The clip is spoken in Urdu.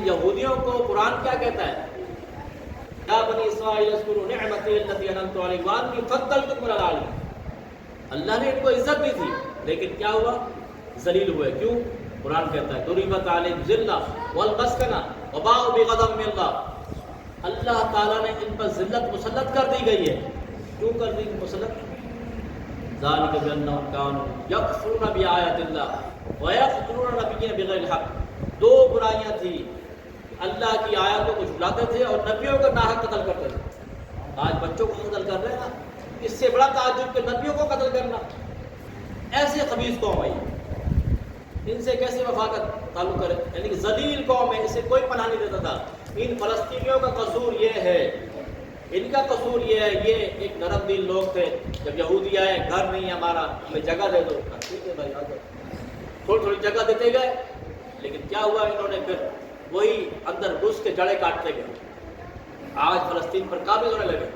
یہودیوں کو قرآن کیا کہتا ہے؟ یا بنی اسرائیل اذکروا نعمتی التی انعمت علیکم وانی فضلتکم علی العالمین، اللہ نے ان کو عزت دی تھی لیکن کیا ہوا؟ ذلیل ہوئے۔ کیوں؟ قرآن کہتا ہے ضربت علیہم الذلہ والمسکنہ وباؤوا بغضب من اللہ، اللہ تعالیٰ نے ان پر ذلت مسلط کر دی گئی ہے۔ کیوں کر دی مسلط؟ ذالک بانہم کانوا یکفرون بآیات اللہ ویقتلون النبیین بغیر الحق، دو برائیاں تھیں، اللہ کی آیاتوں کو جھٹلاتے تھے اور نبیوں کو ناحق قتل کرتے تھے۔ آج بچوں کو قتل کر رہے ہیں نا، اس سے بڑا تعجب کہ نبیوں کو قتل کرنا۔ ایسے خبیث قوم ہے، ان سے کیسے وفا کا تعلق کرے؟ یعنی کہ ذلیل قوم ہے، اسے کوئی پناہ نہیں دیتا تھا۔ ان فلسطینیوں کا قصور یہ ہے، ان کا قصور یہ ہے، یہ ایک نرم دل لوگ تھے، جب یہودی آئے گھر نہیں ہمارا، ہمیں جگہ دے دو، ٹھیک ہے بھائی آ جاؤ، تھوڑی تھوڑی جگہ دیتے گئے، لیکن کیا ہوا؟ انہوں نے پھر وہی اندر گھس کے جڑیں کاٹتے گئے، آج فلسطین پر قابض ہونے لگے۔